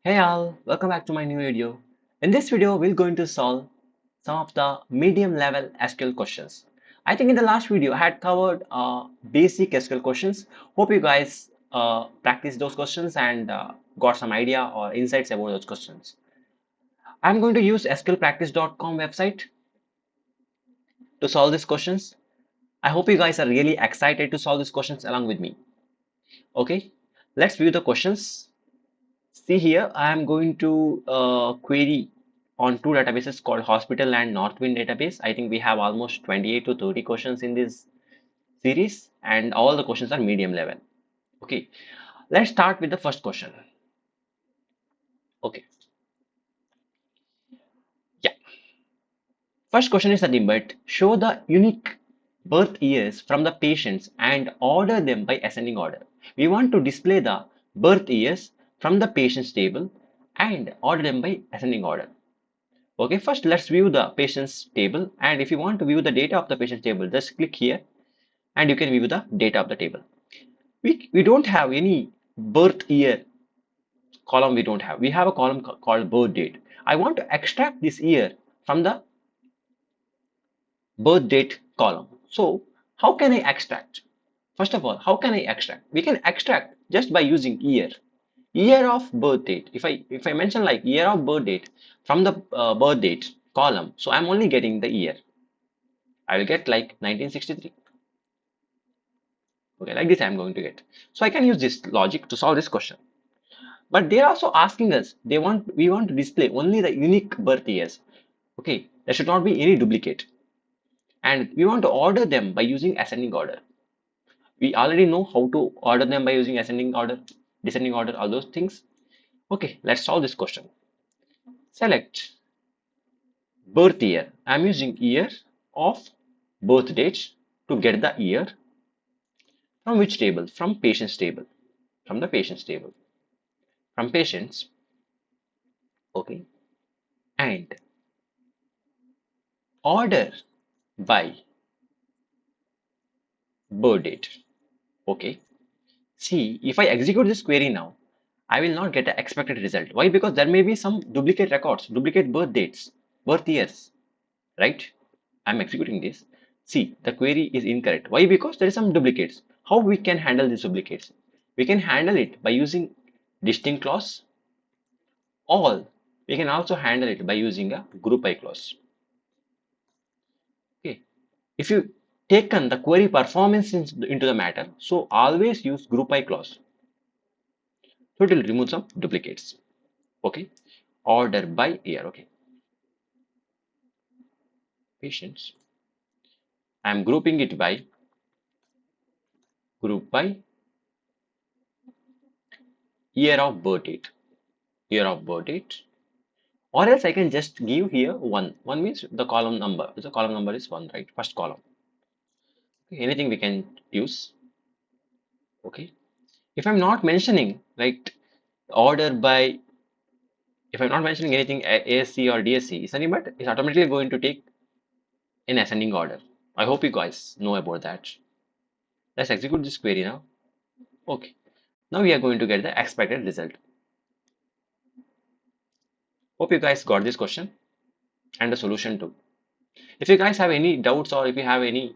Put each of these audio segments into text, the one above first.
Hey all, welcome back to my new video. In this video, we're going to solve some of the medium level SQL questions. I think in the last video, I had covered basic SQL questions. Hope you guys practiced those questions and got some idea or insights about those questions. I'm going to use sqlpractice.com website to solve these questions. I hope you guys are really excited to solve these questions along with me. Okay, let's view the questions. See here, I am going to query on two databases called Hospital and Northwind database. I think we have almost 28 to 30 questions in this series, and all the questions are medium level. Okay, let's start with the first question. Okay, yeah. First question is nothing but show the unique birth years from the patients and order them by ascending order. We want to display the birth years from the patient's table and order them by ascending order. Okay, first let's view the patient's table, and if you want to view the data of the patient's table, just click here and you can view the data of the table. We don't have any birth year column, we have a column called birth date. I want to extract this year from the birth date column. So how can I extract? First of all, how can I extract? We can extract just by using year of birth date. If I mention like year of birth date from the birth date column, so I'm only getting the year. I will get like 1963. Okay, like this I'm going to get. So I can use this logic to solve this question. But they're also asking us, we want to display only the unique birth years. Okay, there should not be any duplicate. And we want to order them by using ascending order. We already know how to order them by using ascending order, descending order, all those things. Okay, let's solve this question. Select birth year. I'm using year of birth date to get the year. From which table? From patient's table. From the patient's table. From patients. Okay. And order by birth date. Okay. See, if I execute this query now, I will not get the expected result. Why? Because there may be some duplicate records, duplicate birth dates, birth years, right? I'm executing this. See, the query is incorrect. Why? Because there is some duplicates. How we can handle these duplicates? We can handle it by using distinct clause, or we can also handle it by using a group by clause. Okay. If you taken the query performance into the matter, so always use group by clause. So it will remove some duplicates. Okay. Order by year. Okay. Patients. I am grouping it by group by year of birth date. Year of birth date. Or else I can just give here one. One means the column number. The column number is one, right? First column. Okay. Anything we can use. Okay. If I'm not mentioning like order by, if I'm not mentioning anything ASC or DSC, it's nothing but it's automatically going to take in ascending order. I hope you guys know about that. Let's execute this query now. Okay. Now we are going to get the expected result. Hope you guys got this question and the solution too. If you guys have any doubts or if you have any,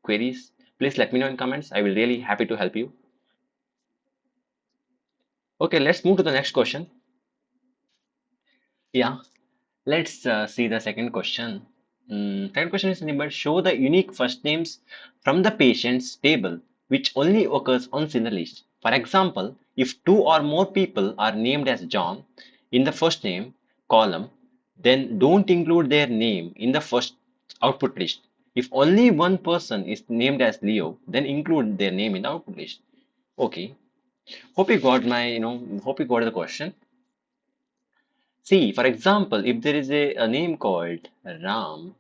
queries, please let me know in comments. I will really happy to help you. Okay, let's move to the next question. Yeah, let's see the second question. Second question is about show the unique first names from the patient's table which only occurs on single list. For example, if two or more people are named as John in the first name column, then don't include their name in the first output list. If only one person is named as Leo, then include their name in the output list. Okay. Hope you got hope you got the question. See, for example, if there is a name called Ram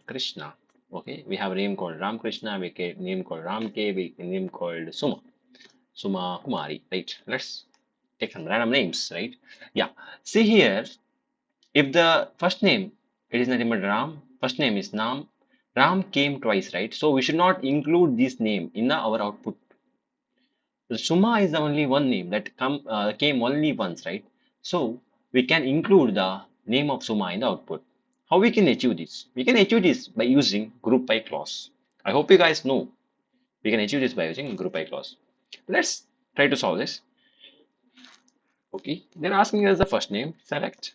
Krishna, okay, we have a name called Ram Krishna, we get name called Ram K, we can name called Suma Kumari, right? Let's take some random names, right? Yeah. See here, if the first name it is nothing but Ram, first name is Nam, Ram came twice, right? So we should not include this name in our output. Suma is the only one name that came only once, right? So we can include the name of Suma in the output. How we can achieve this? We can achieve this by using group by clause. I hope you guys know we can achieve this by using group by clause. Let's try to solve this. Okay, they're asking us the first name. Select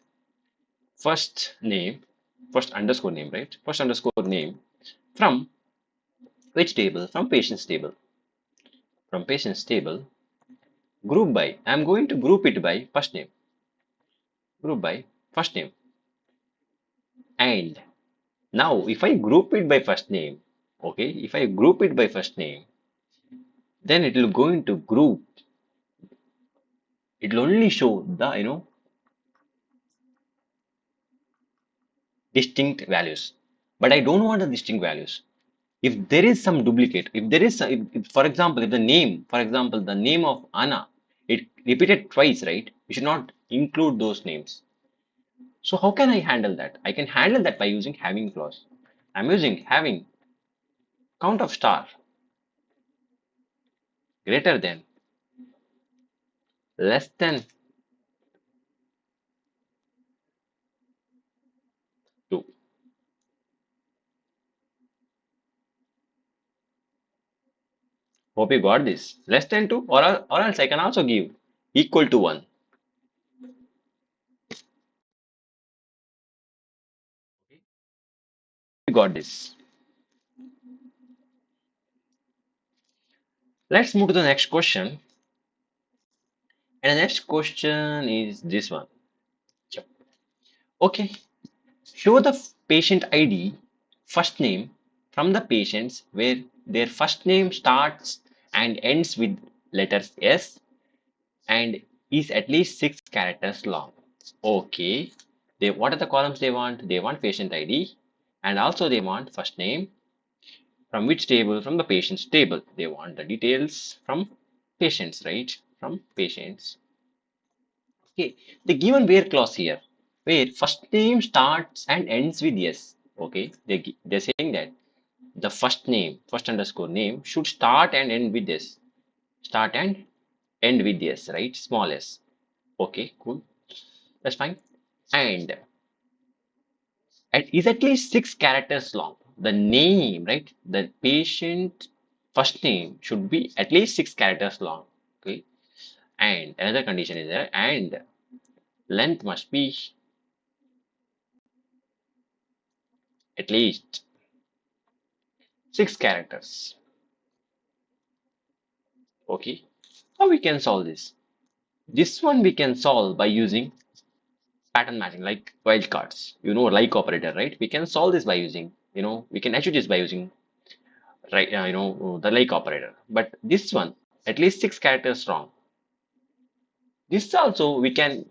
first name, first underscore name, right? First underscore name from which table? From patients table. From patients table, group by. I'm going to group it by first name. Group by first name. And now if I group it by first name, okay, if I group it by first name, then it will going to group. It will only show the distinct values. But I don't want the distinct values. If there is some duplicate, if there is, for example, if the name, for example, the name of Anna, it repeated twice, right? We should not include those names. So how can I handle that? I can handle that by using having clause. I'm using having count of star greater than less than 2. Hope you got this. Less than 2, or else I can also give equal to 1. You got this. Let's move to the next question. And the next question is this one. Yep. Okay. Show the patient ID first name from the patients where their first name starts and ends with letters S and is at least 6 characters long. Okay. What are the columns they want? They want patient ID and also they want first name. From which table? From the patient's table. They want the details from patients, right? From patients. Okay. The given where clause here, where first name starts and ends with yes. Okay. They're saying that the first name, first underscore name should start and end with this. Start and end with yes, right? Small s. Okay, cool. That's fine. And it is at least 6 characters long. The name, right? The patient first name should be at least 6 characters long. Okay. And another condition is there, and length must be at least 6 characters. Okay. How we can solve this? This one we can solve by using pattern matching, like wildcards. Like operator, right? We can solve this by using, we can achieve this by using, right? The like operator. But this one, at least 6 characters long. This also we can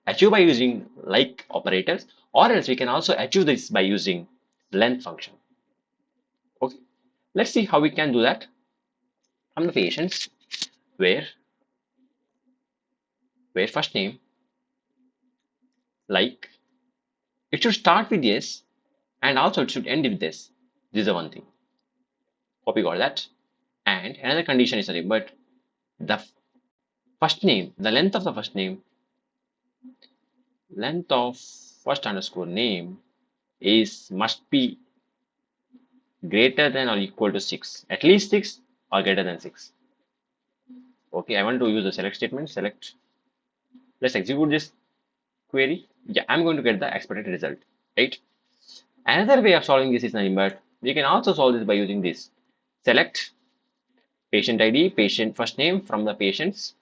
achieve by using like operators, or else we can also achieve this by using length function. Okay, let's see how we can do that from the patients where first name like it should start with yes and also it should end with this. This is the one thing. Hope you got that. And another condition is sorry, but the first name, the length of first underscore name is must be greater than or equal to 6, at least 6 or greater than 6. Okay, I want to use the select statement. Select. Let's execute this query. Yeah, I'm going to get the expected result, right? Another way of solving this is nothing but we can also solve this by using this. Select patient ID, patient first name from the patients.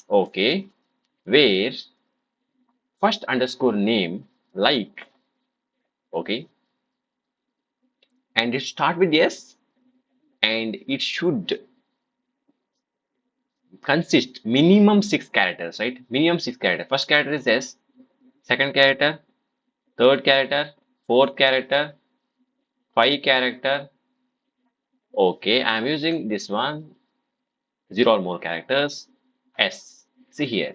Okay, where first underscore name like, okay, and it start with yes and it should consist minimum 6 characters, right? Minimum 6 characters. First character is S, second character, third character, fourth character, 5 character. Okay, I'm using this one, 0 or more characters, S. See here.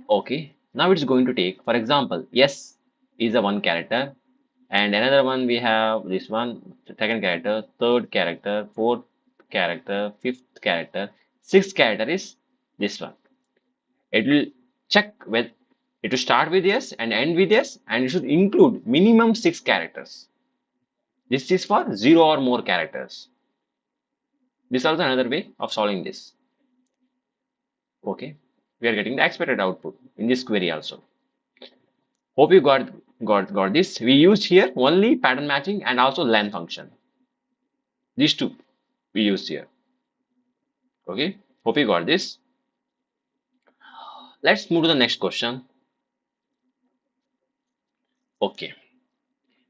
Okay, now it's going to take, for example, yes is a one character, and another one we have this one, second character, third character, fourth character, fifth character, sixth character is this one. It will check with it will start with yes and end with yes, and it should include minimum 6 characters. This is for 0 or more characters. This is also another way of solving this. Okay, we are getting the expected output in this query also. Hope you got this. We used here only pattern matching and also len function. These two we used here. Okay, hope you got this. Let's move to the next question. Okay,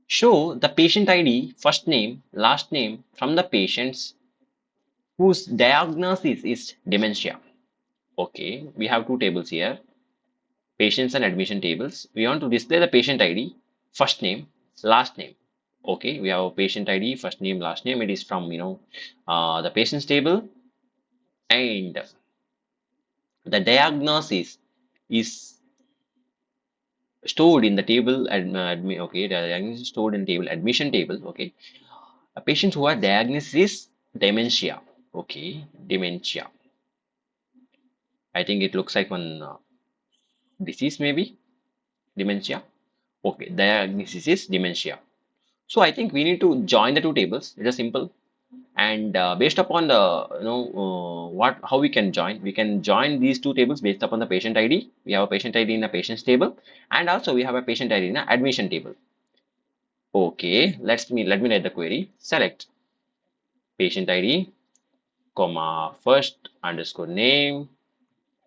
show the patient ID, first name, last name from the patients whose diagnosis is dementia. Okay, we have two tables here, patients and admission tables. We want to display the patient ID, first name, last name. Okay, we have a patient ID, first name, last name. It is from the patient's table, and the diagnosis is stored in the table okay, the diagnosis is stored in table admission table. Okay, a patient who are diagnosis is dementia. Okay, dementia. I think it looks like one disease, maybe dementia. Okay, diagnosis is dementia. So I think we need to join the two tables. It is simple, and based upon the what how we can join these two tables based upon the patient ID. We have a patient ID in a patient's table, and also we have a patient ID in an admission table. Okay, let me write the query. Select patient ID, comma first underscore name,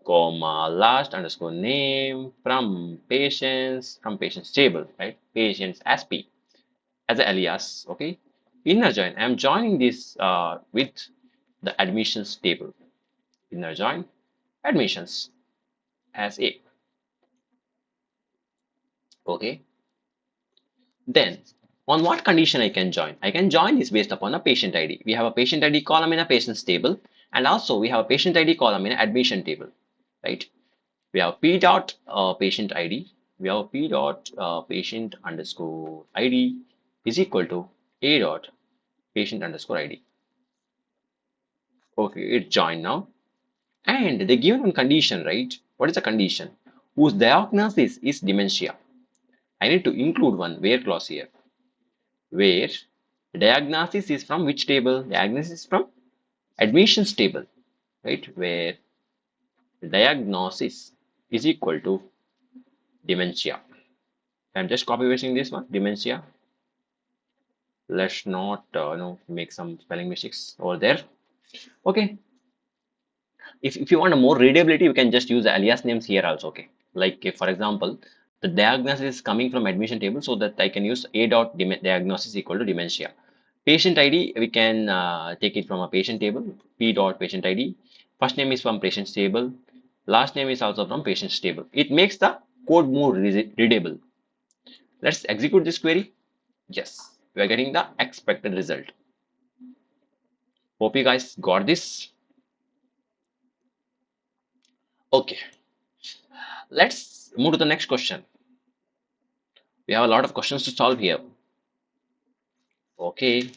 comma last underscore name from patient's table, right? Patients SP as an alias. Okay, inner join. I'm joining this with the admissions table. Inner join admissions as A. Okay, then on what condition I can join? I can join this based upon a patient ID. We have a patient ID column in a patient's table, and also we have a patient ID column in an admission table, right? We have p dot patient ID. We have p dot patient underscore ID is equal to a dot patient underscore ID. Okay, it's joined now. And they given one condition, right? What is the condition? Whose diagnosis is dementia. I need to include one where clause here. Where diagnosis is from which table? Diagnosis is from admissions table, right? Where diagnosis is equal to dementia. I'm just copy pasting this one, dementia. Let's not make some spelling mistakes over there. Okay, if you want a more readability, you can just use the alias names here also. Okay, like if, for example, the diagnosis is coming from admission table, so that I can use a dot diagnosis equal to dementia. Patient ID, we can take it from a patient table, p dot patient ID. First name is from patient's table, last name is also from patient's table. It makes the code more readable. Let's execute this query. Yes, we are getting the expected result. Hope you guys got this. Okay, let's move to the next question. We have a lot of questions to solve here. Okay,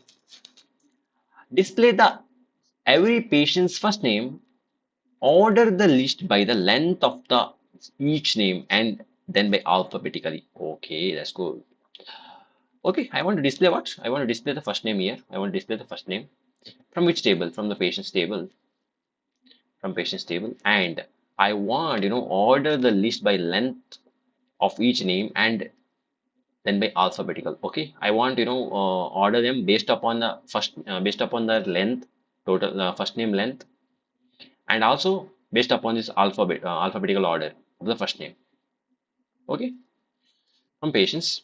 display the every patient's first name, order the list by the length of the each name and then by alphabetically. Okay, that's good. Okay, I want to display what? I want to display the first name here. I want to display the first name. From which table? From the patient's table. From patient's table. And I want, order the list by length of each name and then by alphabetical. Okay, I want, order them based upon the based upon the length, total first name length, and also based upon this alphabetical order of the first name. Okay, from patients,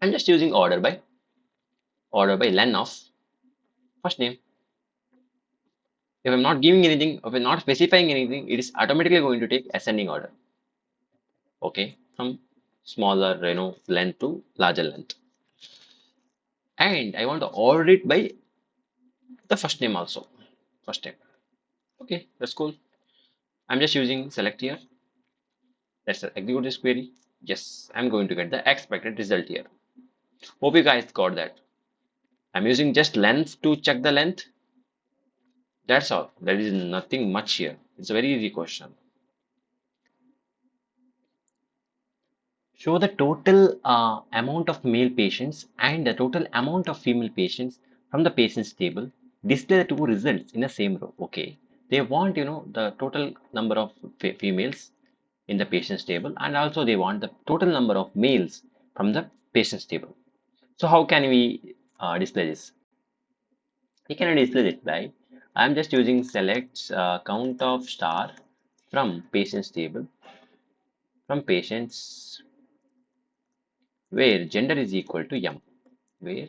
I'm just using order by len of first name. If I'm not giving anything, if I'm not specifying anything, it is automatically going to take ascending order. Okay, from smaller length to larger length, and I want to order it by the first name also. First name. Okay, that's cool. I'm just using select here. Let's execute this query. Yes, I'm going to get the expected result here. Hope you guys got that. I'm using just length to check the length. That's all. There is nothing much here. It's a very easy question. Show the total amount of male patients and the total amount of female patients from the patients table. Display the two results in the same row. Okay. They want, the total number of females in the patients table, and also they want the total number of males from the patients table. So how can we display this? We can display it by, I'm just using select count of star from patients table, from patients where gender is equal to m, where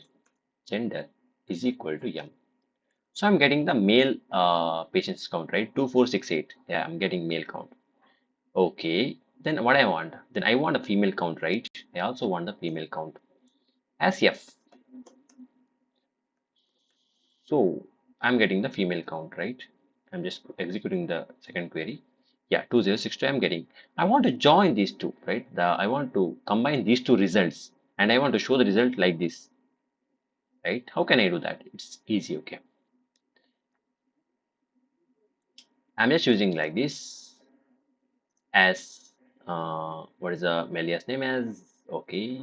gender is equal to m. So I'm getting the male patients count, right? 2468. Yeah, I'm getting male count. Okay, then what I want? Then I want a female count, right? I also want the female count as f. So I'm getting the female count, right? I'm just executing the second query. Yeah, 2062 I'm getting. I want to join these two, right? I want to combine these two results and I want to show the result like this, right? How can I do that? It's easy, okay. I'm just using like this as what is the alias name as, okay.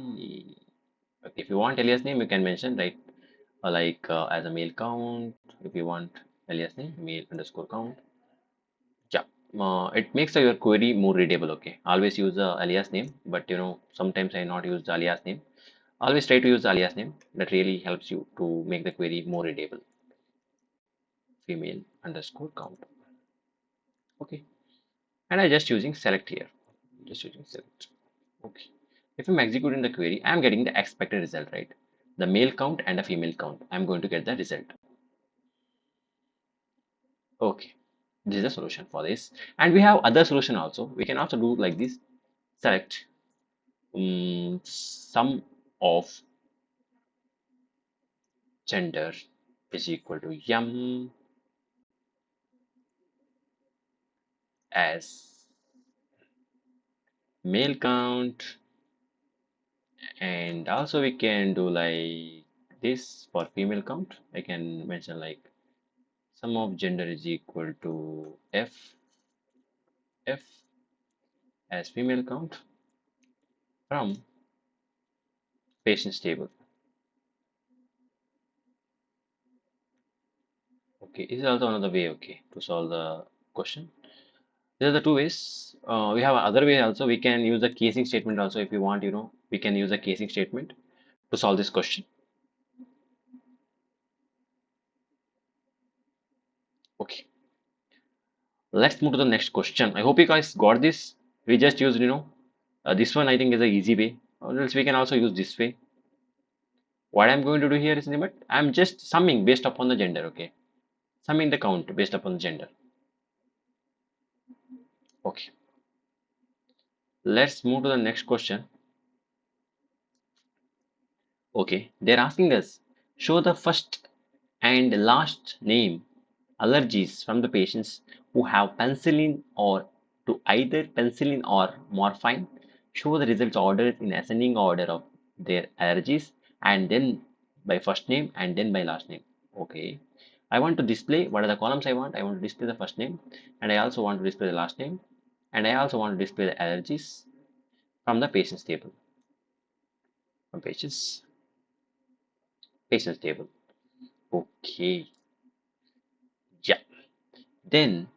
Okay, if you want alias name, you can mention, right? Like as a male count, if you want alias name, male underscore count. Yeah, it makes your query more readable. Okay, always use the alias name, but sometimes I not use the alias name. Always try to use the alias name. That really helps you to make the query more readable. Female underscore count. Okay, and I just using select here. Just using select. Okay. If I'm executing the query, I'm getting the expected result, right? The male count and the female count. I'm going to get the result. Okay. This is the solution for this. And we have other solution also. We can also do like this. Select sum of gender is equal to m as male count, and also we can do like this for female count. I can mention like sum of gender is equal to f as female count from patients table. Okay, this is also another way, okay, to solve the question. These are the two ways. We have other way also. We can use the casing statement also if you want, we can use a casing statement to solve this question. Okay, let's move to the next question. I hope you guys got this. We just used, this one I think is a easy way, or else we can also use this way. What I'm going to do here is, but I'm just summing based upon the gender, okay? Summing the count based upon the gender. Okay, let's move to the next question. Okay, they're asking us, show the first and last name allergies from the patients who have penicillin or to either penicillin or morphine. Show the results ordered in ascending order of their allergies and then by first name and then by last name. Okay, I want to display what are the columns I want. I want to display the first name and I also want to display the last name and I also want to display the allergies from the patients table. From patients table. Okay, yeah. Then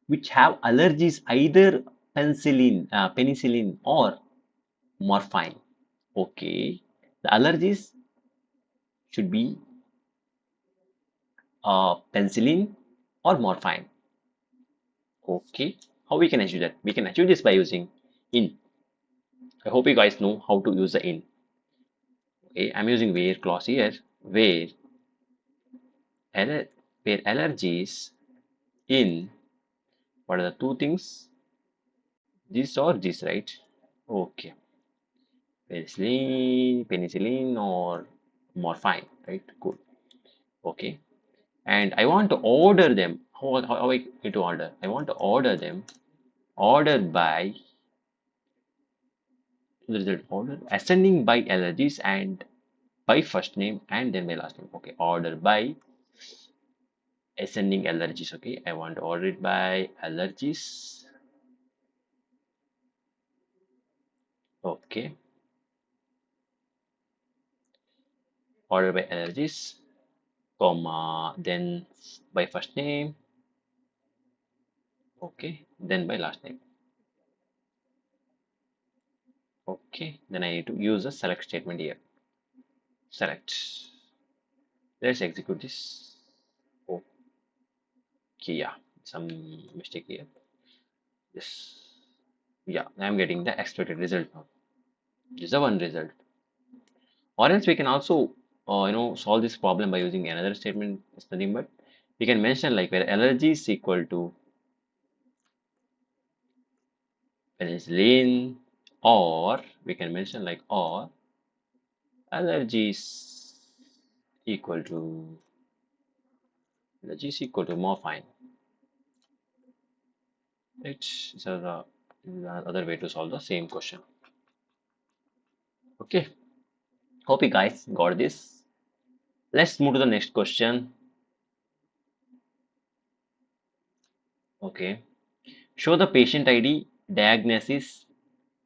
which have allergies either penicillin or morphine. Okay, the allergies should be penicillin or morphine. Okay, how we can achieve that? We can achieve this by using in. I hope you guys know how to use the in. Okay, I'm using where clause here, aller, where allergies in what are the two things? This or this, right? Okay, penicillin or morphine, right? Good. Okay, and I want to order them. How I need to order? I want to order them ordered by the result order ascending by allergies and by first name and then by last name. Okay, order by ascending allergies. Okay, I want to order it by allergies. Okay, order by allergies, comma, then by first name. Okay, then by last name. Okay, then I need to use a select statement here. Select. Let's execute this. Okay, yeah, some mistake here. Yes, yeah, I'm getting the expected result now. This is a one result. Or else we can also, solve this problem by using another statement. It's nothing but we can mention like where allergy is equal to penicillin, or we can mention like or allergy is equal to morphine. It's the other way to solve the same question. Okay, hope you guys got this. Let's move to the next question. Okay, show the patient ID diagnosis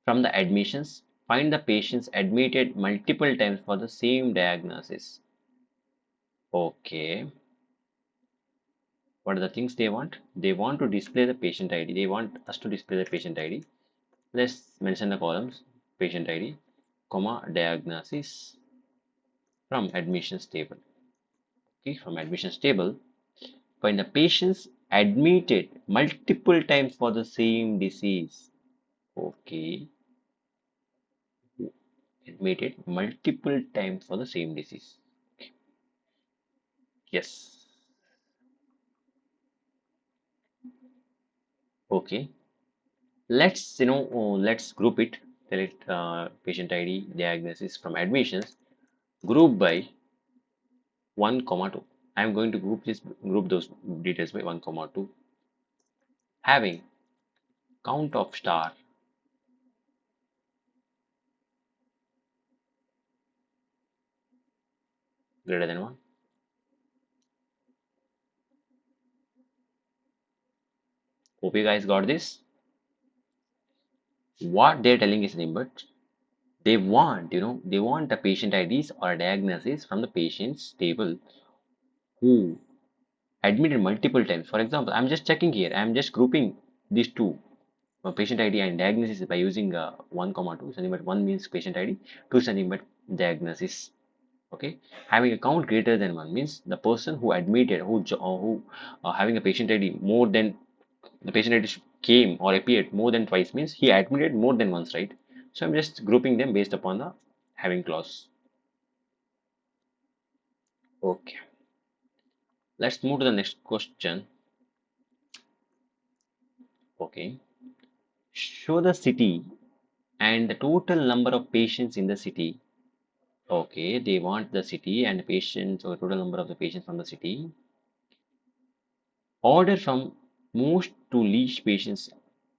from the admissions. Find the patients admitted multiple times for the same diagnosis. Okay, what are the things they want? They want to display the patient ID. They want us to display the patient ID. Let's mention the columns patient ID, comma diagnosis from admissions table. Okay, from admissions table, find the patients admitted multiple times for the same disease. Okay, admitted multiple times for the same disease. Yes. Okay. Let's group it. Select patient ID diagnosis from admissions. Group by 1 comma 2. I'm going to group those details by 1 comma 2. Having count of star greater than 1. Hope you guys got this. What they're telling is nothing but they want the patient IDs or diagnosis from the patient's table who admitted multiple times. For example, I'm just checking here. I'm just grouping these two, patient ID and diagnosis, by using 1 comma 2. Something but 1 means patient ID, 2 something but diagnosis. Okay, having a count greater than 1 means the person who admitted, who having a patient ID more than the patient ID came or appeared more than twice means he admitted more than once, right? So I'm just grouping them based upon the having clause. Okay, let's move to the next question. Okay, show the city and the total number of patients in the city. Okay, they want the city and patients or total number of the patients from the city. Order from most to least patients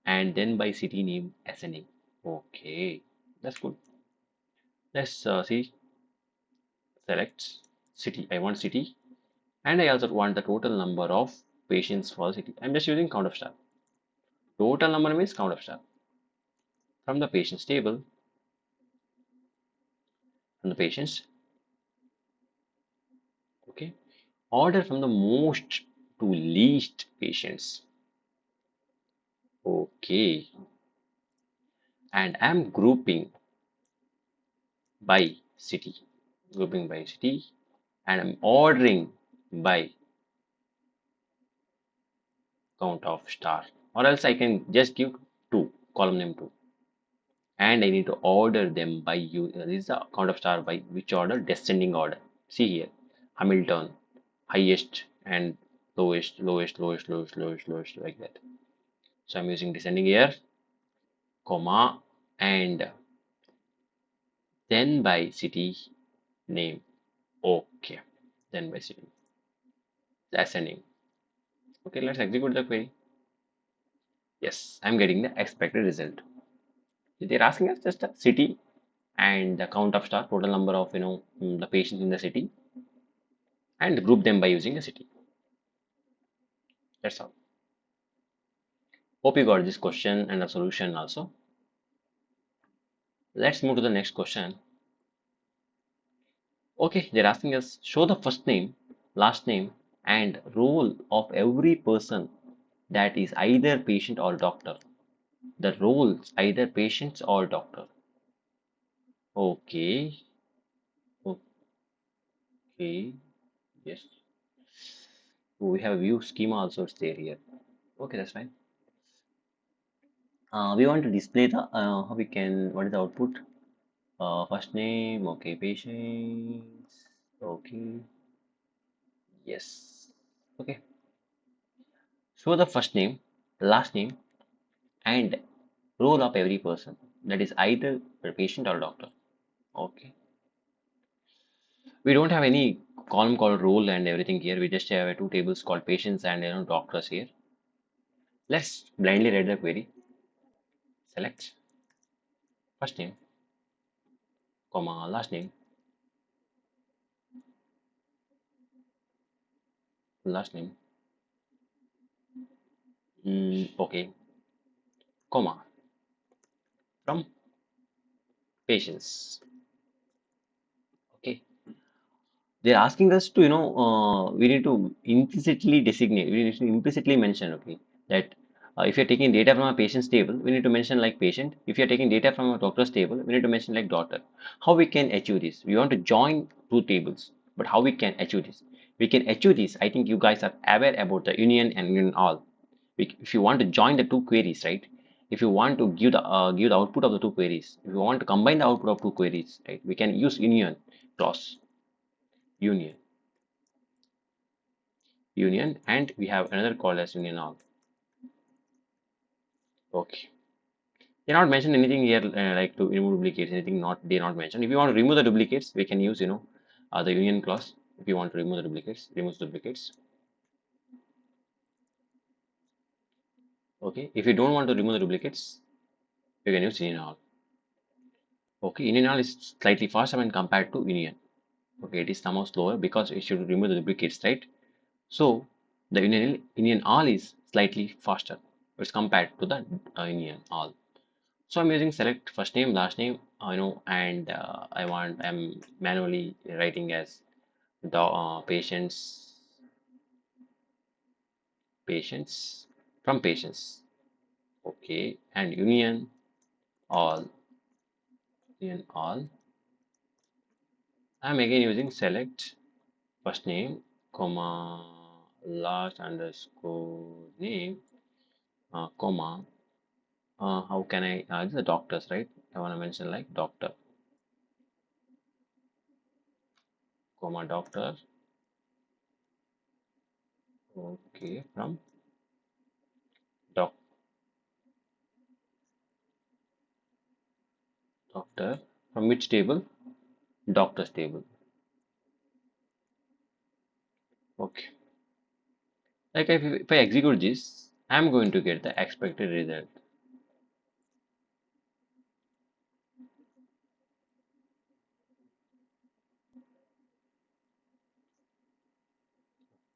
and then by city name SNA. Okay, that's good. Let's see. Select city. I want city and I also want the total number of patients for the city. I'm just using count of star. Total number means count of star. From the patients table, from the patients. Okay. Order from the most to least patients. Okay. And I'm by city, grouping by city, and I'm ordering by count of star, or else I can just give 2, column name 2, and I need to order them by you. This is the count of star by which order? Descending order. See here, Hamilton, highest and lowest, lowest, lowest, lowest, lowest, lowest, like that. So I'm using descending here, comma, and then by city name. Okay, then by city. Ascending. Okay, let's execute the query. Yes, I'm getting the expected result. They're asking us just a city and the count of star, total number of the patients in the city, and group them by using a city. That's all. Hope you got this question and the solution also. Let's move to the next question. Okay, they're asking us show the first name, last name, and role of every person that is either patient or doctor. The roles either patients or doctor. Okay, okay, yes. We have a view schema also it's there here. Okay, that's fine. We want to display the how we can what is the output? First name, okay, patients, okay, yes, okay. Show the first name, last name, and role of every person. That is either a patient or doctor. Okay. We don't have any column called role and everything here. We just have two tables called patients and doctors here. Let's blindly read the query. Select first name, comma, last name, last name, okay, comma, from patients. Okay. They're asking us to, we need to implicitly designate, we need to implicitly mention, okay, that if you're taking data from a patient's table, we need to mention like patient. If you're taking data from a doctor's table, we need to mention like doctor. How we can achieve this? We want to join two tables, but how we can achieve this? We can achieve this. I think you guys are aware about the union and union all. If you want to join the two queries, right? If you want to give the output of the two queries, if you want to combine the output of two queries, right? We can use union clause, union union, and we have another called as union all. Okay, they not mentioned anything here like to remove duplicates, anything not they not mentioned. If you want to remove the duplicates, we can use the union clause. If you want to remove the duplicates, remove the duplicates. Okay, if you don't want to remove the duplicates, you can use union all. Okay, union all is slightly faster when compared to union. Okay, it is somehow slower because it should remove the duplicates, right? So the union all is slightly faster as compared to the union all. So I'm using select first name, last name, and I'm manually writing as the patients from patients. Okay, and all, union all. I'm again using select first name, comma, last underscore name, comma. How can I? The doctors, right? I want to mention like doctor, comma doctor. Okay, from doc doctor from which table? Doctor's table. Okay. Like if I execute this, I'm going to get the expected result.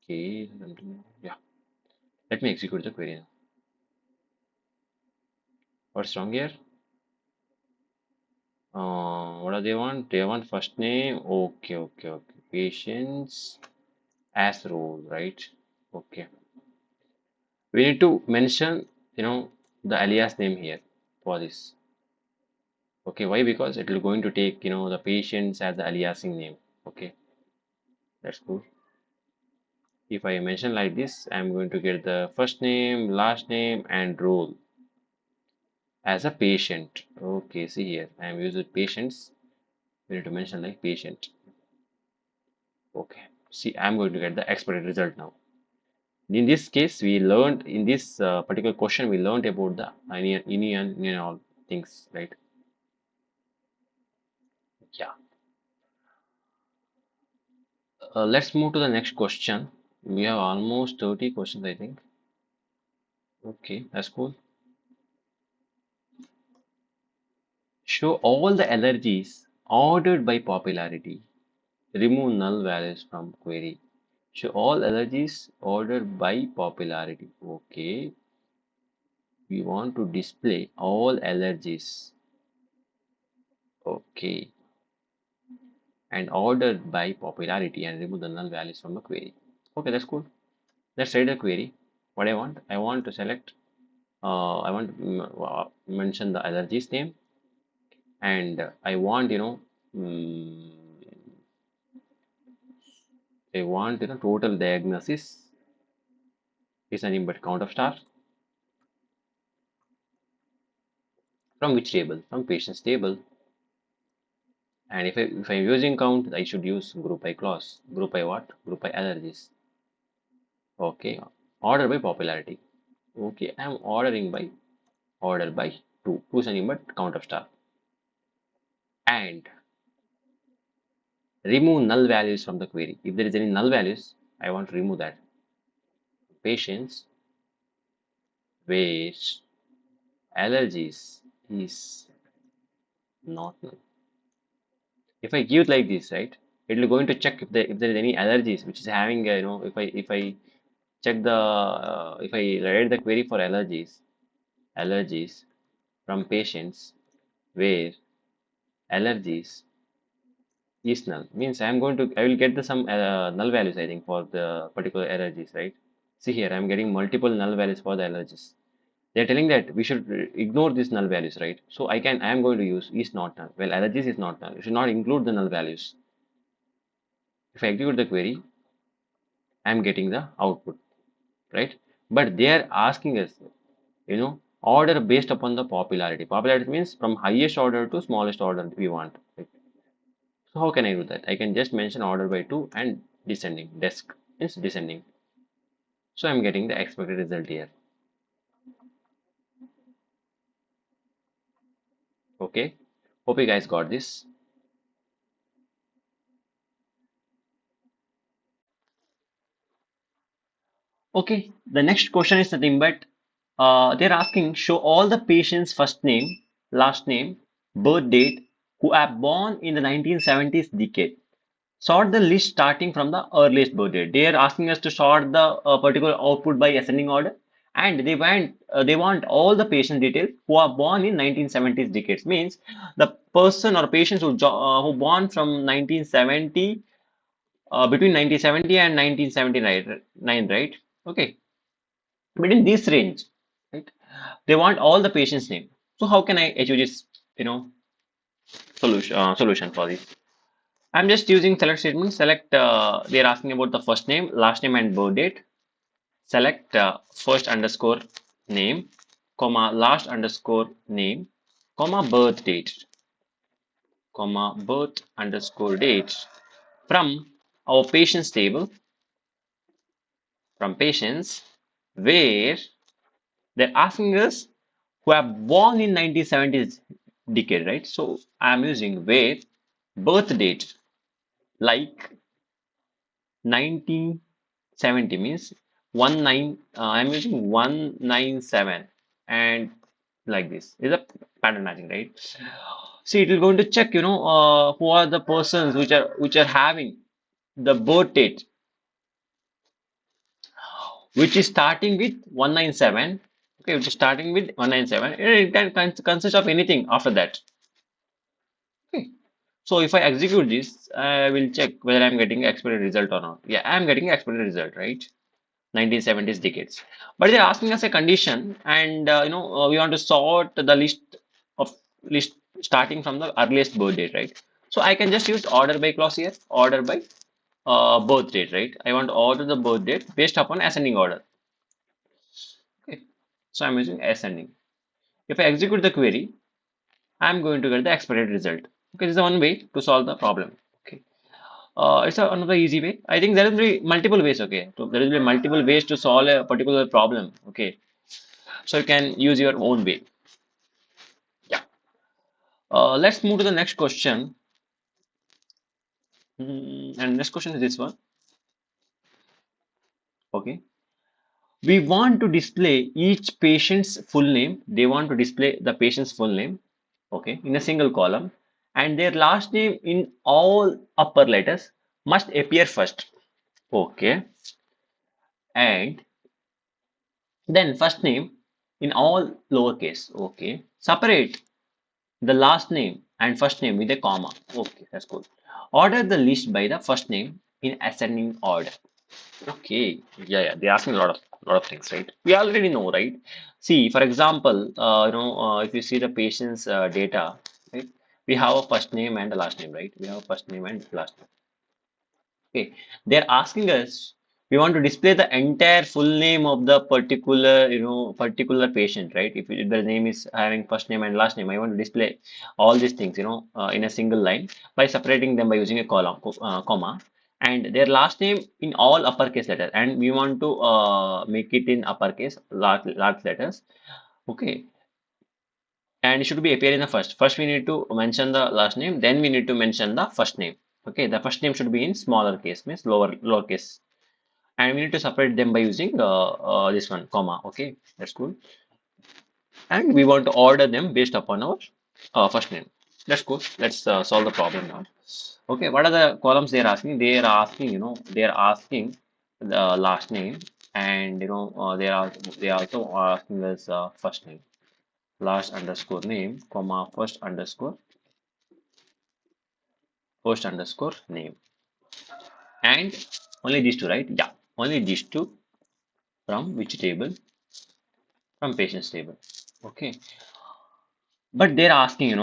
Okay. Yeah. Let me execute the query now. What's wrong here? What do they want? They want first name. Okay, okay, okay. Patients as role, right? Okay. We need to mention, the alias name here for this. Okay, why? Because it will going to take, the patients as the aliasing name. Okay, that's cool. If I mention like this, I'm going to get the first name, last name, and role as a patient. Okay, see here, I'm using patients. We need to mention like patient. Okay, see, I'm going to get the expected result now. In this case, we learned in this particular question, we learned about the union all things, right? Yeah. Let's move to the next question. We have almost 30 questions, I think. Okay, that's cool. Show all the allergies ordered by popularity. Remove null values from query. Show all allergies ordered by popularity. Okay, we want to display all allergies. Okay, and ordered by popularity and remove the null values from the query. Okay, that's cool. Let's write the query. What I want to select, I want to mention the allergies name, and I want, mm, I want, total diagnosis is nothing but count of stars from which table? From patients table. And if I'm using count, I should use group by clause. Group by what? Group by allergies. Okay. Order by popularity. Okay, I'm ordering by order by 2. 2 is nothing but count of star. And remove null values from the query. If there is any null values, I want to remove that. Patients where allergies is not null. If I give it like this, right, it will going to check if there is any allergies which is having if I check the if I write the query for allergies from patients where allergies is null means I will get the some null values I think for the particular allergies, right? See here, I'm getting multiple null values for the allergies. They're telling that we should ignore these null values, right? So I am going to use is not null. Well, allergies is not null. You should not include the null values. If I execute the query, I'm getting the output, right? But they are asking us, order based upon the popularity. Popularity means from highest order to smallest order we want. Right? So how can I do that? I can just mention order by 2 and descending. Desk is descending. So I'm getting the expected result here. Okay. Hope you guys got this. Okay, the next question is nothing but they're asking show all the patients' first name, last name, birth date who are born in the 1970s decade. Sort the list starting from the earliest birth date. They are asking us to sort the particular output by ascending order, and they want all the patient details who are born in 1970s decades. Means the person or patients who born from 1970 between 1970 and 1979, right? Okay, between this range, right? They want all the patient's name. So how can I achieve this, solution for this? I'm just using select statement. Select. They're asking about the first name, last name, and birth date. Select first underscore name, comma last underscore name, comma birth date, comma birth underscore date from our patients table. From patients where they're asking us who are born in 1970s decade, right? So I'm using where birth date like 1970 means 19 I'm using 197 and like this is a pattern matching, right? See, it will going to check, who are the persons which are having the birth date which is starting with 197. Okay, which is starting with 197. It can consist of anything after that. Okay. So if I execute this, I will check whether I'm getting expected result or not. Yeah, I'm getting expected result, right? 1970s decades. But they're asking us a condition, and we want to sort the list starting from the earliest birth date, right? So I can just use order by clause here, order by birth date, right? I want to order the birth date based upon ascending order. Okay. So I'm using ascending. If I execute the query, I'm going to get the expected result. Okay, this is one way to solve the problem. Okay. It's another easy way. I think there will be multiple ways. Okay, so there will be multiple ways to solve a particular problem. Okay, so you can use your own way. Yeah. Let's move to the next question. And next question is this one. Okay. We want to display each patient's full name. They want to display the patient's full name. Okay, in a single column, and their last name in all upper letters must appear first. Okay. And then first name in all lowercase. Okay. Separate the last name and first name with a comma. Okay, that's good. Order the list by the first name in ascending order. Okay, yeah, they're asking a lot of things, right? We already know, right? See, for example, if you see the patient's data, right? We have a first name and a last name, right? We have a first name and last name. Okay, they're asking us, we want to display the entire full name of the particular patient, right? If the name is having first name and last name, I want to display all these things, in a single line by separating them by using a comma, and their last name in all uppercase letters, and we want to make it in uppercase, large letters. Okay, and it should be appear in the first. First, we need to mention the last name, then we need to mention the first name. Okay, the first name should be in smaller case, means lower case, and we need to separate them by using this one, comma. Okay, that's cool. And we want to order them based upon our first name. That's cool. Let's solve the problem now. Okay, what are the columns they are asking? They are asking the last name, and they are also asking us first name, last underscore name, comma first underscore name, and only these two, right? Yeah, only these two. From which table? From patient's table. Okay, but they're asking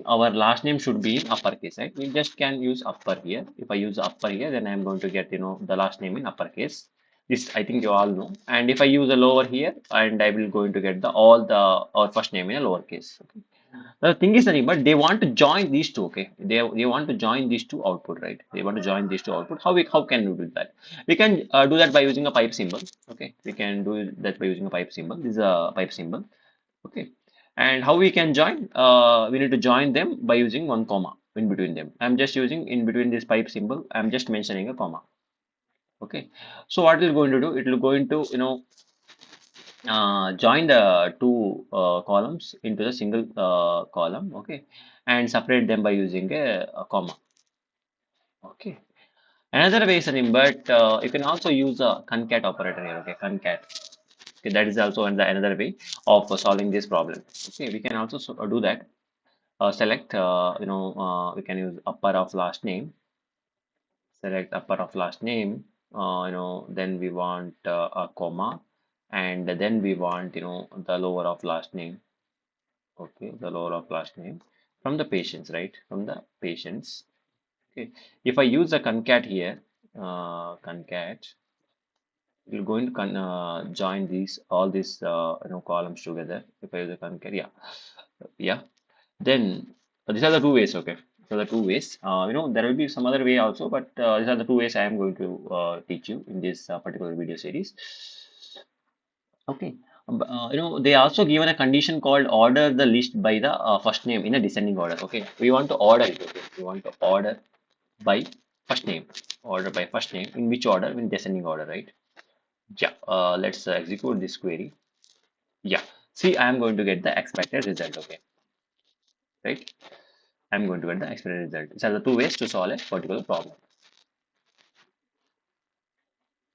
our last name should be in uppercase, right? We just can use upper here. If I use upper here, then I'm going to get the last name in uppercase. This I think you all know. And if I use a lower here, and I will going to get the all the our first name in a lowercase. Okay. The thing is nothing, but they want to join these two. Okay, they want to join these two output, right? They want to join these two output. How can we do that? We can do that by using a pipe symbol. Okay, we can do that by using a pipe symbol. This is a pipe symbol. Okay, and how we can join? We need to join them by using one comma in between them. I'm just using in between this pipe symbol. I'm just mentioning a comma. Okay, so what it will going to do? It will going to join the two columns into the single column. Okay, and separate them by using a comma. Okay, another way is nothing, but you can also use a concat operator here. Okay, concat. Okay, that is also another way of solving this problem. Okay, we can also do that. Select we can use upper of last name, select upper of last name, then we want a comma, and then we want the lower of last name. Okay, the lower of last name from the patients, right? From the patients. Okay, if I use a concat here, concat, we're going to join these all these columns together. If I use a concat, yeah, then these are the two ways. Okay, so the two ways, there will be some other way also, but these are the two ways I am going to teach you in this particular video series. Okay, they also given a condition called order the list by the first name in a descending order. Okay, we want to order it. Okay, we want to order by first name, order by first name, in which order? In descending order, right? Yeah, let's execute this query. Yeah, see, I am going to get the expected result. Okay, right? I'm going to get the expected result. These are the two ways to solve a particular problem.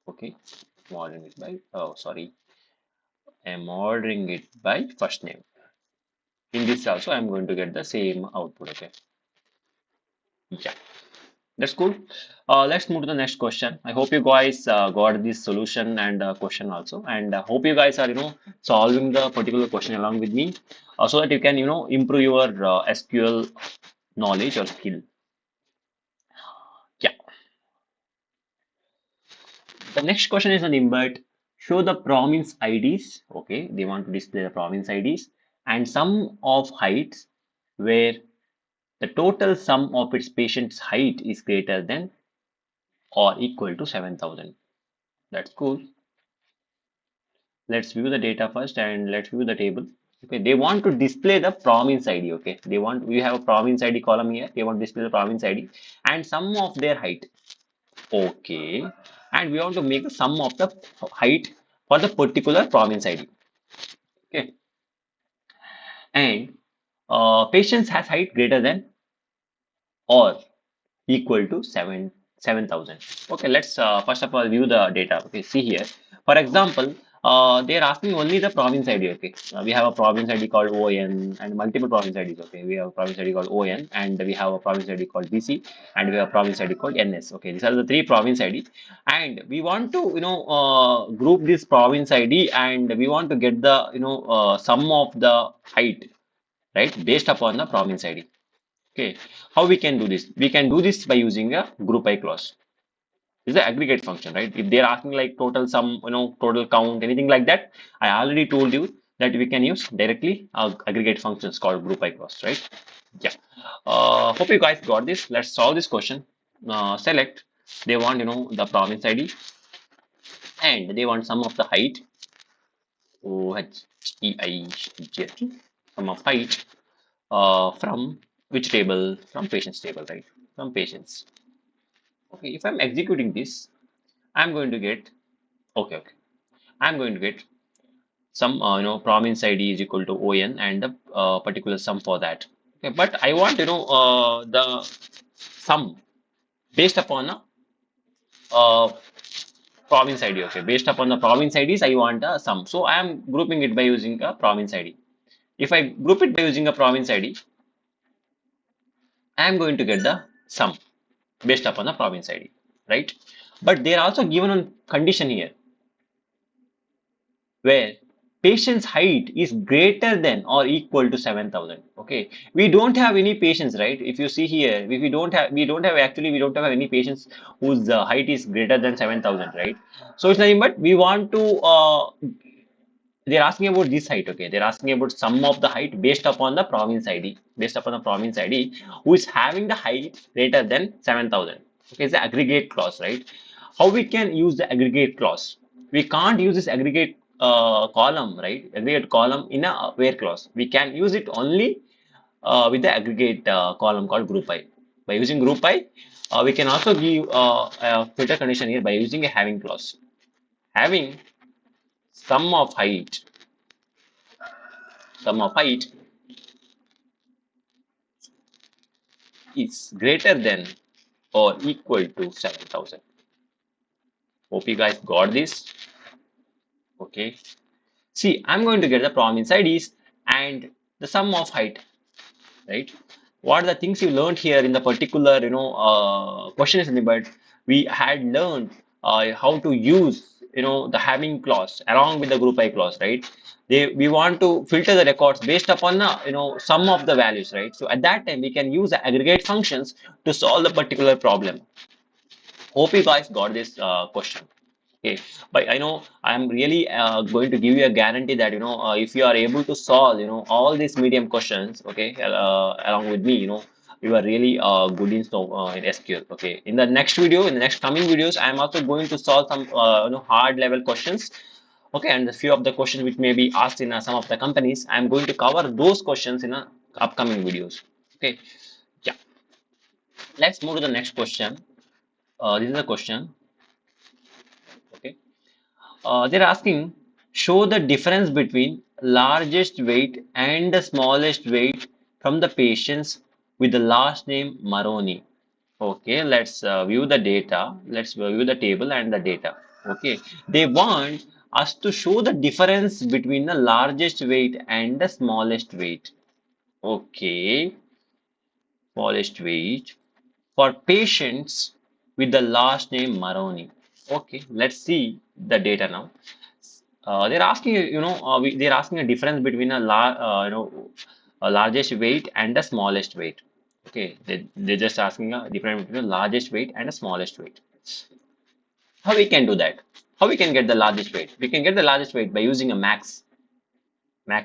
Okay, I'm ordering it by, oh, sorry, I'm ordering it by first name. In this also, I'm going to get the same output. Okay, yeah, that's cool. Let's move to the next question. I hope you guys got this solution and question also, and hope you guys are solving the particular question along with me, so that you can improve your SQL knowledge or skill. Yeah. The next question is on but show the province IDs. Okay, they want to display the province IDs and sum of heights where the total sum of its patient's height is greater than or equal to 7,000. That's cool. Let's view the data first and let's view the table. Okay, they want to display the province ID. Okay, we have a province ID column here. They want to display the province ID and sum of their height. Okay, and we want to make the sum of the height for the particular province ID. Okay, and patients has height greater than or equal to 7,000. Okay, let's first of all view the data. Okay, see here. For example, they are asking only the province ID. Okay, we have a province ID called ON and multiple province IDs. Okay, we have a province ID called ON and we have a province ID called BC and we have a province ID called NS. Okay, these are the three province ID, and we want to group this province ID and we want to get the sum of the height, right, based upon the province ID. Okay, how we can do this? We can do this by using a group by clause. It's the aggregate function, right? If they're asking like total sum, total count, anything like that, I already told you that we can use directly aggregate functions called group by clause, right? Yeah. Hope you guys got this. Let's solve this question. Select. They want the province ID and they want sum of the height. OHEIGT. Sum of height from which table? From patients table, right? From patients. Okay, if I'm executing this, I'm going to get, okay, I'm going to get some, province ID is equal to ON and the particular sum for that. Okay, but I want, the sum based upon a uh, province ID. Okay, based upon the province IDs, I want a sum. So I am grouping it by using a province ID. If I group it by using a province ID, I am going to get the sum based upon the province ID, right? But they are also given on condition here where patient's height is greater than or equal to 7,000. Okay, we don't have any patients, right? If you see here, if we don't have any patients whose height is greater than 7,000, right? So it's nothing but we want to they're asking about this height. Okay, they're asking about sum of the height based upon the province ID, based upon the province ID who is having the height greater than 7,000. Okay, it's the aggregate clause, right? How we can use the aggregate clause? We can't use this aggregate column, right? Aggregate column in a where clause. We can use it only with the aggregate column called group by. By using group by, we can also give a filter condition here by using a having clause. Having sum of height, sum of height is greater than or equal to 7,000. Hope you guys got this. Okay. See, I'm going to get the province IDs and the sum of height, right? What are the things you learned here in the particular, question is nothing but we had learned how to use, the having clause along with the group by clause, right? We want to filter the records based upon the, sum of the values, right? So at that time, we can use the aggregate functions to solve the particular problem. Hope you guys got this question. Okay, but I know I'm really going to give you a guarantee that if you are able to solve all these medium questions, okay, along with me, you are really good in SQL. Okay, in the next video, in the next coming videos, I am also going to solve some hard level questions. Okay, and a few of the questions which may be asked in some of the companies, I am going to cover those questions in upcoming videos. Okay, yeah, let's move to the next question. This is a question. Okay. They're asking, show the difference between largest weight and the smallest weight from the patients with the last name Maroni. Okay, let's view the data. Let's view the table and the data. Okay, they want us to show the difference between the largest weight and the smallest weight. Okay, smallest weight for patients with the last name Maroni. Okay, let's see the data now. They're asking, they're asking a difference between a largest weight and the smallest weight. Okay, they're just asking a difference between the largest weight and the smallest weight. How we can do that? How we can get the largest weight? We can get the largest weight by using a max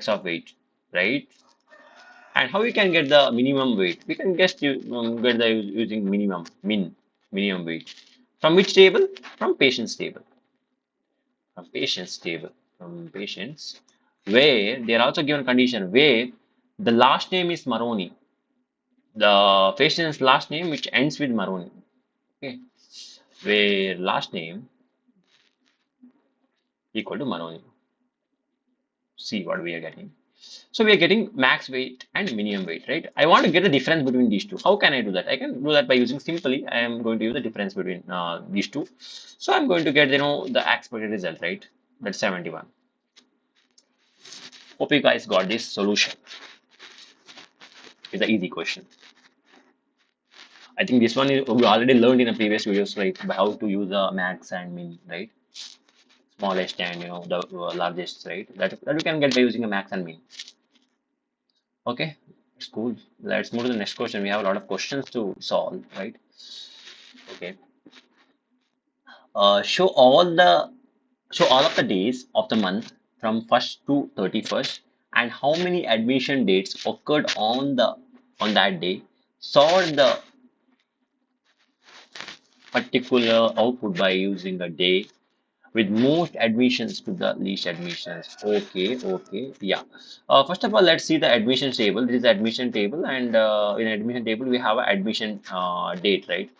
of weight, right? And how we can get the minimum weight? We can just get the using minimum weight. From which table? From patients table. From patients table. From patients, where they are also given condition where the last name is Maroni. The patient's last name which ends with Maroni. Okay, where last name equal to Maroni. See what we are getting. So we are getting max weight and minimum weight, right? I want to get the difference between these two. How can I do that? I can do that by using simply, I am going to use the difference between these two. So I'm going to get, the expected result, right? That's 71. Hope you guys got this solution. It's an easy question. I think this one is, we already learned in the previous videos, right? By how to use a max and min, right? Smallest and the largest, right? That we can get by using a max and min. Okay, it's cool. Let's move to the next question. We have a lot of questions to solve, right? Okay. Show all of the days of the month from 1st to 31st, and how many admission dates occurred on that day. Sort the particular output by using a day with most admissions to the least admissions. Okay, okay, yeah. First of all, let's see the admission table. This is the admission table, and in admission table we have a admission date, right?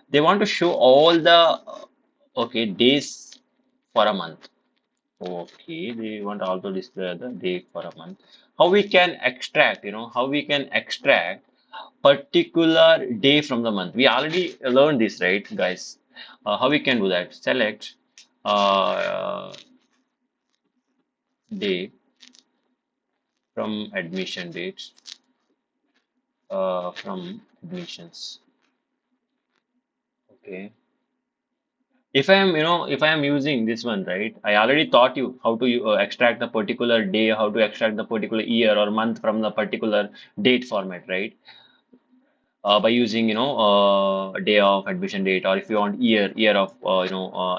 They want to show all the okay days for a month. Okay, they want also display the day for a month. How we can extract, how we can extract particular day from the month. We already learned this, right, guys? How we can do that? Select uh, day from admission dates from admissions. Okay. If I am using this one, right, I already taught you how to extract the particular day, how to extract the particular year or month from the particular date format, right? By using, day of admission date, or if you want year of,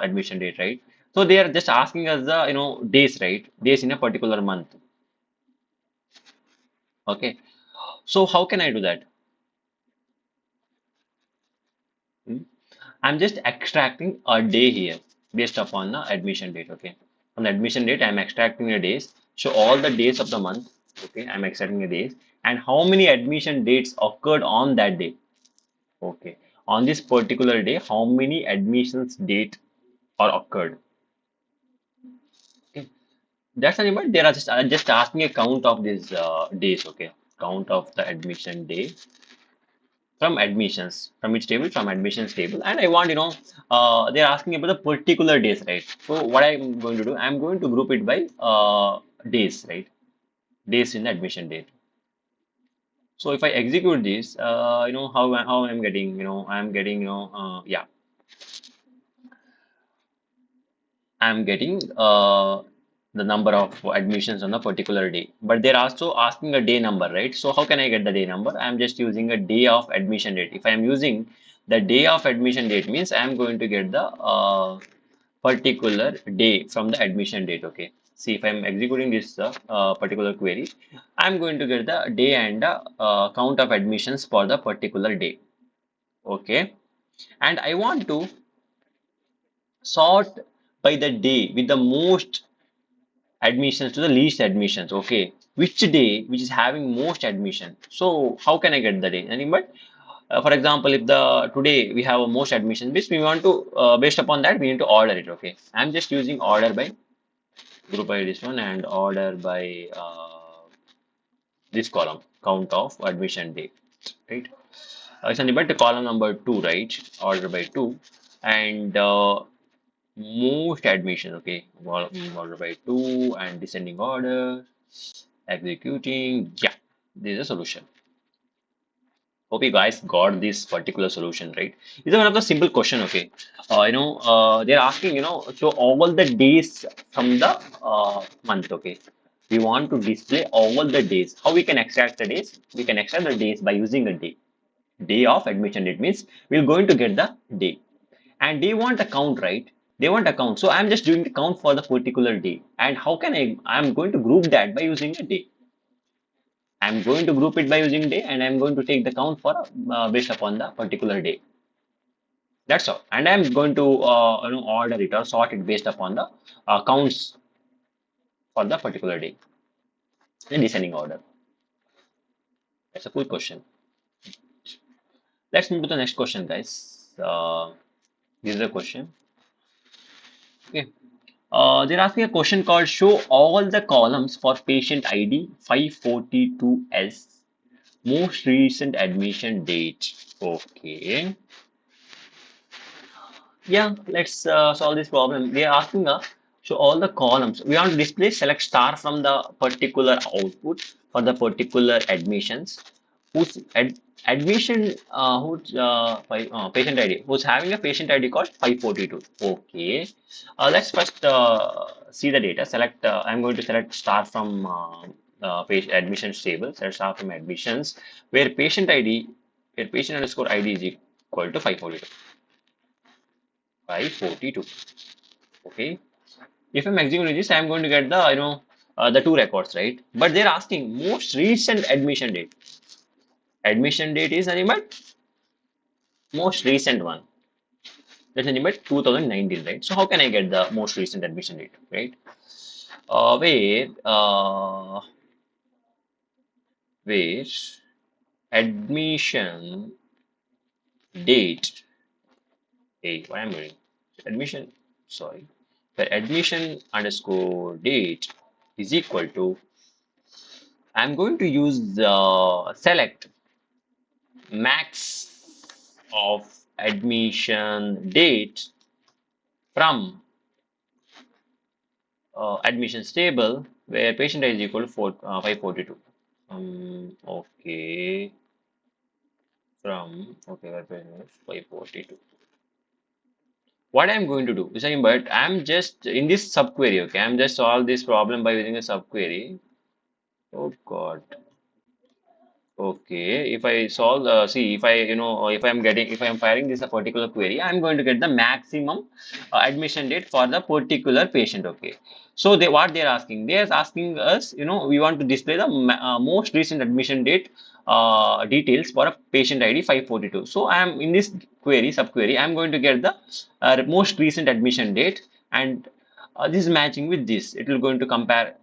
admission date, right? So they are just asking us the, days, right? Days in a particular month. Okay. So how can I do that? Hmm? I'm just extracting a day here based upon the admission date. Okay. On the admission date, I'm extracting the days. So all the days of the month. Okay. I'm extracting the days and how many admission dates occurred on that day. Okay. On this particular day, how many admissions date are occurred? Okay. That's nothing but they are just asking a count of these days. Okay. Count of the admission day from admissions from which table from admissions table, and I want, they're asking about the particular days, right? So what I'm going to do, I'm going to group it by days, right? Days in the admission date. So if I execute this, how I'm getting, I'm getting, yeah, I'm getting the number of admissions on a particular day. But they're also asking a day number, right? So how can I get the day number? I'm just using a day of admission date. If I'm using the day of admission date means I'm going to get the particular day from the admission date. Okay. See, if I'm executing this particular query, I'm going to get the day and the count of admissions for the particular day. Okay. And I want to sort by the day with the most admissions to the least admissions. Okay, which day which is having most admission? So how can I get the day? Anything but for example, if the today we have a most admissions, which we want to based upon that we need to order it. Okay, I'm just using order by group by this one and order by this column count of admission day, right? It's only but the column number two, right? Order by two and most admission. Okay, order by two and descending order. Executing. Yeah, this is a solution. Hope you guys got this particular solution, right? It's one of the simple question. Okay, they're asking, so all the days from the month. Okay, we want to display all the days. How we can extract the days? We can extract the days by using a day. Day of admission date means we're going to get the day, and they want a count, right? They want a count. So I'm just doing the count for the particular day. And how can I'm going to group that by using a day. I'm going to group it by using day and I'm going to take the count for based upon the particular day. That's all. And I'm going to order it or sort it based upon the counts for the particular day in descending order. That's a cool question. Let's move to the next question, guys. This is a question. Okay. They're asking a question called show all the columns for patient ID 542S, most recent admission date. Okay. Yeah, let's solve this problem. They are asking us show all the columns. We want to display select star from the particular output for the particular admissions. Whose admission, whose patient ID, who's having a patient ID called 542. Okay. Let's first see the data. Select. I'm going to select star from patient admissions table. Select star from admissions where patient ID, where patient underscore ID is equal to 542. 542. Okay. If I'm executing this, I'm going to get the the two records, right? But they're asking most recent admission date. Admission date is nothing but most recent one. That's nothing but 2019, right? So how can I get the most recent admission date, right? Wait, wait, admission date. Hey, what am I doing? Admission, sorry. The admission underscore date is equal to I'm going to use the select max of admission date from admissions table where patient is equal to 542. Okay, from okay, where patient is 542. What I'm going to do is but I'm just in this subquery. Okay, I'm just solve this problem by using a subquery. Oh God. Okay, if I solve, see, if I, if I'm getting, if I'm firing this a particular query, I'm going to get the maximum admission date for the particular patient. Okay, so what they're asking, they're asking us, we want to display the most recent admission date details for a patient ID 542. So I am in this query, subquery, I'm going to get the most recent admission date, and this is matching with this. It will going to compare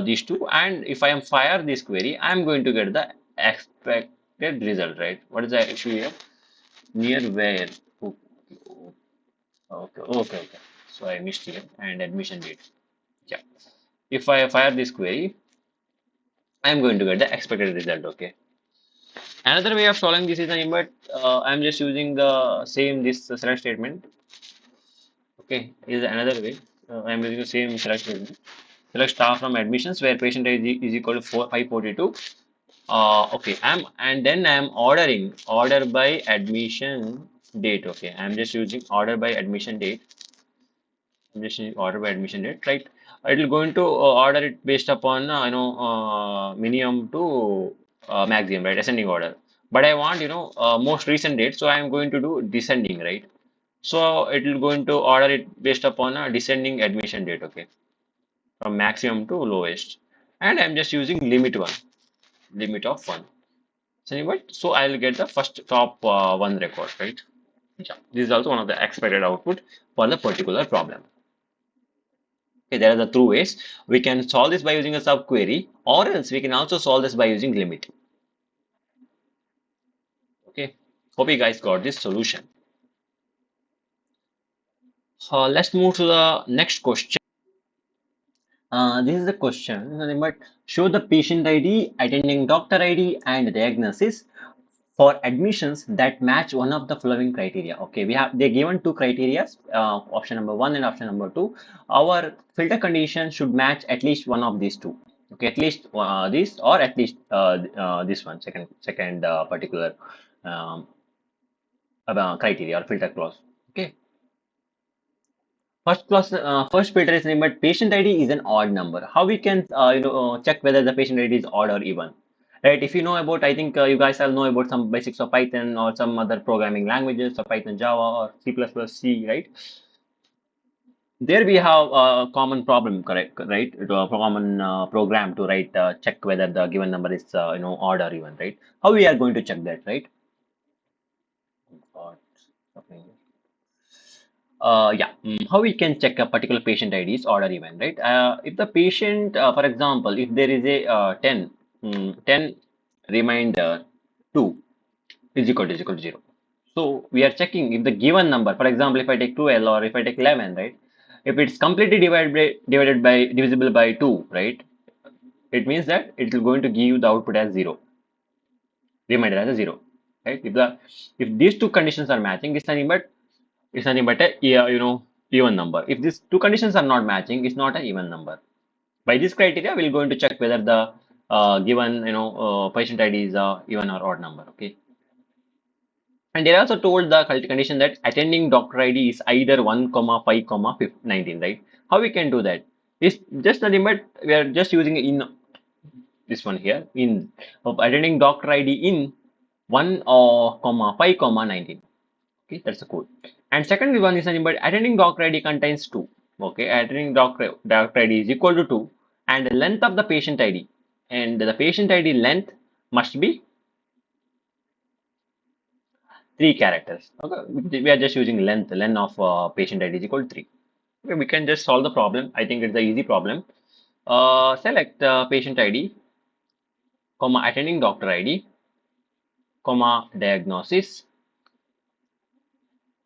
these two, and if I am fire this query, I'm going to get the expected result, right? What is the issue here? Near where? Okay, okay. So I missed here and admission date. Yeah. If I fire this query, I'm going to get the expected result. Okay. Another way of solving this is but I'm just using the same this select statement. Okay, is another way. I'm using the same select statement. Select star from admissions where patient is equal to 542. Okay, and then I'm ordering order by admission date. Okay, I'm just using order by admission date. I'm just using order by admission date, right? It will going to order it based upon minimum to maximum, right? Ascending order. But I want most recent date, so I am going to do descending, right? So it will going to order it based upon a descending admission date. Okay, from maximum to lowest, and I'm just using limit of one. So I'll get the first top one record, right? Yeah. This is also one of the expected output for the particular problem. Okay, there are the two ways. We can solve this by using a subquery, or else we can also solve this by using limit. Okay. Hope you guys got this solution. Let's move to the next question. This is the question, but show the patient ID, attending doctor ID, and diagnosis for admissions that match one of the following criteria. Okay, they're given two criteria, option number one and option number two. Our filter condition should match at least one of these two. Okay, at least this or at least this one, second particular um, criteria or filter clause. Okay. First filter is name, but patient ID is an odd number. How we can check whether the patient ID is odd or even, right? If you know about, I think you guys all know about some basics of Python or some other programming languages, or Python, Java, or C++, right? There we have a common problem, correct? Right? A common program to write check whether the given number is odd or even, right? How we are going to check that, right? Odd, something. Yeah, how we can check a particular patient ID is odd or even, right? If the patient, for example, if there is a 10 reminder 2 is equal to 0. So we are checking if the given number, for example, if I take 12 or if I take 11, right? If it's completely divisible by 2, right? It means that it is going to give you the output as 0, remainder as a 0, right? If these two conditions are matching, it's nothing but a even number. If these two conditions are not matching, it's not an even number. By this criteria, we're going to check whether the given patient ID is a even or odd number. Okay. And they also told the condition that attending doctor ID is either 1, 5, 19, right? How we can do that? It's just nothing but we are just using in this one here in of attending doctor ID in 1 5, 19. Okay, that's the code. And second one is nothing but attending doctor ID contains 2. Okay, attending doctor ID is equal to 2, and the length of the patient ID and the patient ID length must be 3 characters. Okay, we are just using length of patient ID is equal to 3. Okay, we can just solve the problem. I think it's an easy problem. Select patient ID, comma attending doctor ID, comma diagnosis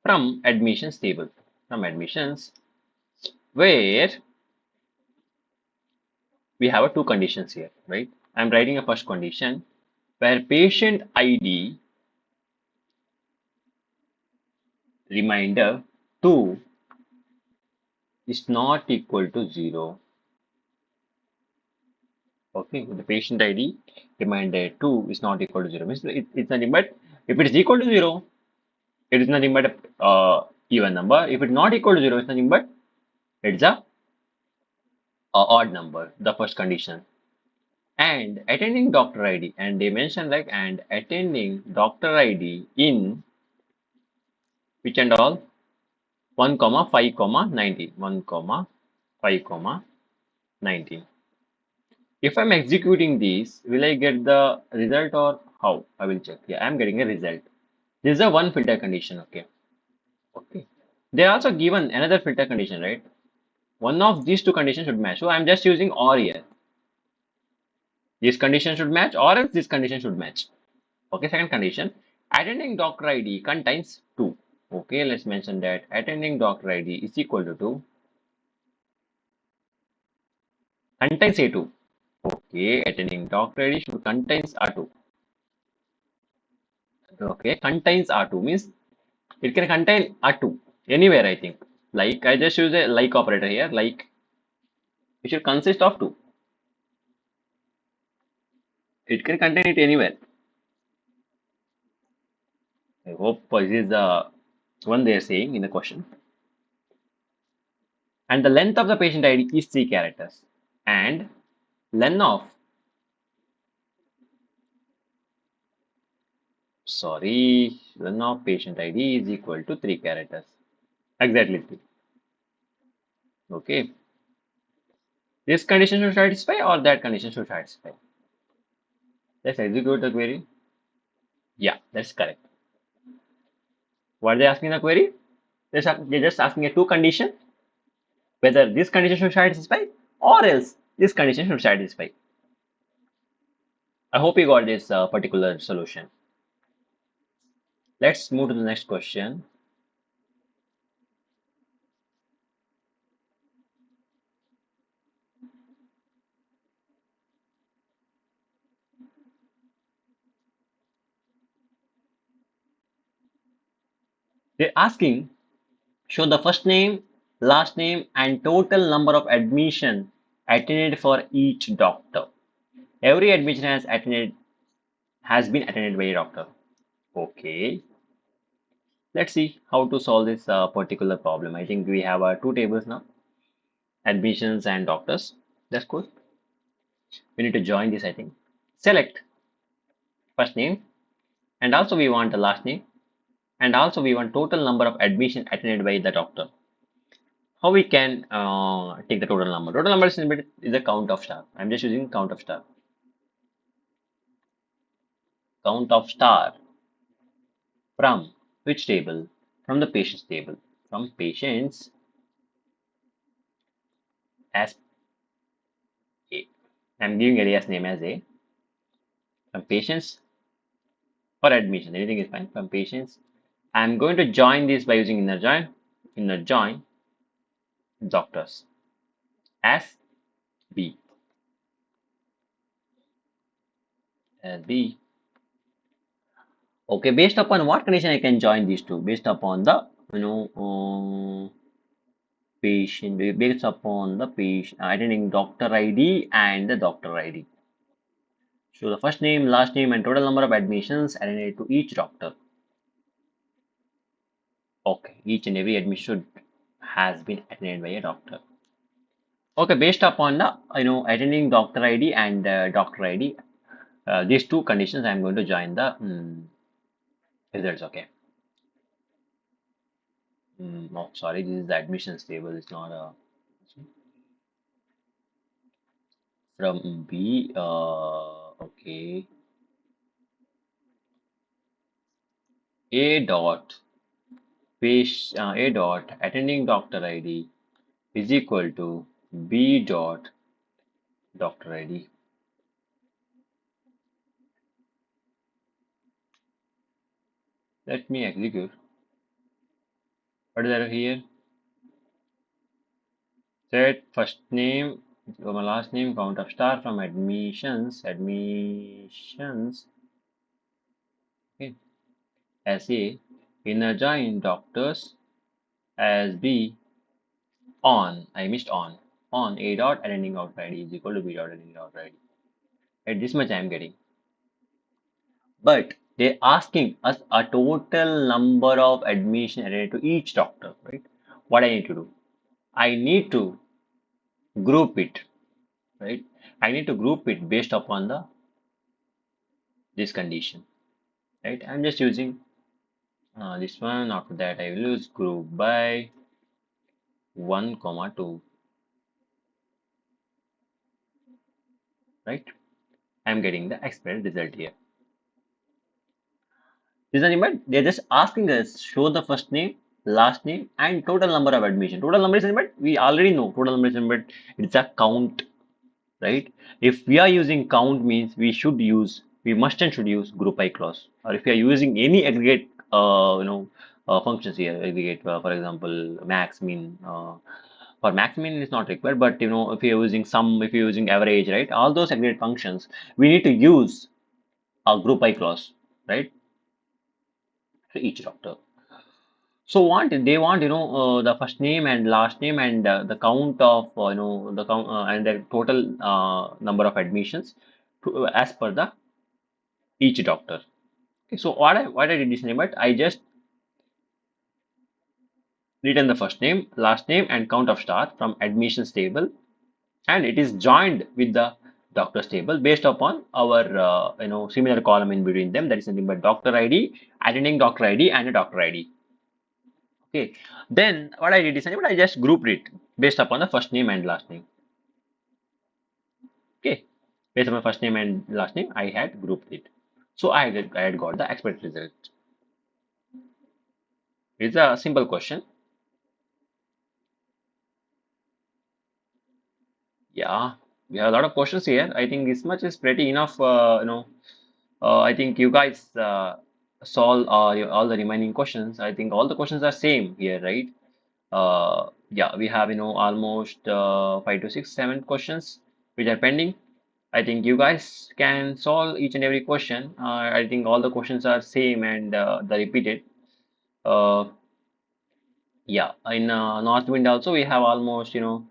from admissions table. From admissions, where we have two conditions here, right? I'm writing a first condition where patient ID reminder 2 is not equal to 0. Okay, the patient ID reminder 2 is not equal to 0. Means it's nothing but if it is equal to 0, it is nothing but a even number. If it's not equal to 0, it's nothing but it's a odd number, the first condition. And attending doctor ID, and they mention like and attending doctor ID in which and all 1, 5, 19. 1, 5, 19. If I'm executing these, will I get the result or how? I will check. Yeah, I'm getting a result. This is a one filter condition. Okay. Okay. They are also given another filter condition, right? One of these two conditions should match. So I'm just using or here. This condition should match or else this condition should match. Okay, second condition. Attending doctor ID contains 2. Okay, let's mention that attending doctor ID is equal to 2. Contains A2. Okay, attending doctor ID should contains R2. Okay, contains R2 means it can contain R2 anywhere, I think. Like I just use a like operator here. Like it should consist of 2. It can contain it anywhere. I hope this is the one they are saying in the question. And the length of the patient ID is 3 characters. And length of length of patient ID is equal to 3 characters. Exactly 3. Okay. This condition should satisfy or that condition should satisfy. Let's execute the query. Yeah, that's correct. What are they asking the query? They're just asking a two condition, whether this condition should satisfy or else this condition should satisfy. I hope you got this particular solution. Let's move to the next question. They're asking, show the first name, last name, and total number of admission attended for each doctor. Every admission has been attended by a doctor. Okay. Let's see how to solve this particular problem. I think we have two tables now, admissions and doctors. That's cool. We need to join this, I think. Select first name, and also we want the last name, and also we want total number of admission attended by the doctor. How we can take the total number? Total number is the count of star. I'm just using count of star. Count of star from which table? From the patients table. From patients as A. I'm giving alias name as A. From patients for admission, anything is fine. From patients, I'm going to join this by using inner join. Inner join. doctors. S B. S B. Okay, based upon what condition I can join these two? Based upon the patient, based upon the patient identifying doctor ID and the doctor ID. So the first name, last name, and total number of admissions added to each doctor. Okay, each and every admission has been attended by a doctor. Okay, based upon the attending doctor ID and doctor ID, these two conditions, I'm going to join the results. Okay. Oh, sorry, this is the admissions table. It's not a from B. Okay. A dot A dot attending doctor ID is equal to B dot doctor ID. Let me execute. What is that here? Set first name, my last name, count of star from admissions. Okay. As A, inner join doctors as B on. I missed on A dot attending doctor ID is equal to B dot attending doctor ID. Right, this much I am getting. But they're asking us a total number of admission added to each doctor, right? What I need to do? I need to group it, right? I need to group it based upon the this condition, right? I'm just using this one. After that, I will use group by 1, 2, right? I'm getting the expected result here. This is they're just asking us show the first name, last name, and total number of admission. Total number is but we already know total number is but it's a count, right? If we are using count means we must and should use group by clause. Or if we are using any aggregate functions here, aggregate for example max min for max min is not required, but if you're using sum, if you're using average, right, all those aggregate functions we need to use a group by clause, right, for each doctor. So they want the first name and last name and the count of the count and the total number of admissions as per the each doctor. Okay, so what I did this name, but I just written the first name, last name, and count of star from admissions table, and it is joined with the doctors table based upon our similar column in between them. That is nothing but doctor ID, attending doctor ID, and a doctor ID. Okay, then what I did is I just grouped it based upon the first name and last name. Okay, based on my first name and last name, I had grouped it. So I had got the expected result. It's a simple question. Yeah, we have a lot of questions here. I think this much is pretty enough. I think you guys solve all the remaining questions. I think all the questions are same here, right? Yeah, we have almost 5 to 6, 7 questions which are pending. I think you guys can solve each and every question. I think all the questions are same and the repeated. Uh, yeah, in Northwind also we have almost 3 to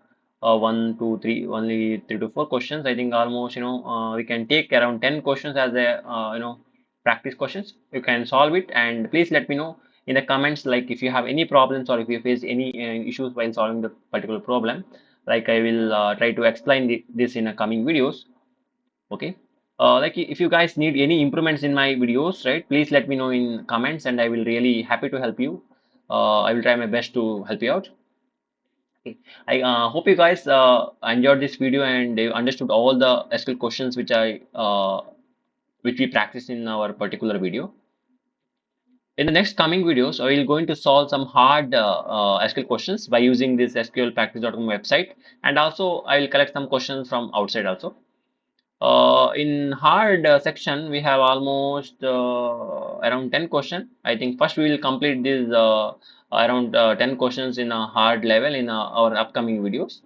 4 questions. I think almost we can take around 10 questions as a practice questions. You can solve it and please let me know in the comments like if you have any problems or if you face any issues while solving the particular problem. Like I will try to explain this in a coming videos. Okay. Like if you guys need any improvements in my videos, right, please let me know in comments and I will really happy to help you. I will try my best to help you out. Okay. I hope you guys enjoyed this video and you understood all the SQL questions which we practiced in our particular video. In the next coming videos, I will going to solve some hard SQL questions by using this SQLpractice.com website, and also I will collect some questions from outside also. In hard section, we have almost around 10 questions. I think first we will complete this around 10 questions in a hard level in our upcoming videos.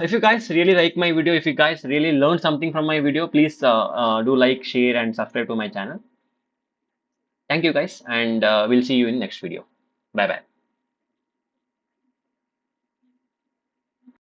If you guys really like my video, if you guys really learned something from my video, please do like, share, and subscribe to my channel. Thank you guys, and we'll see you in next video. Bye bye.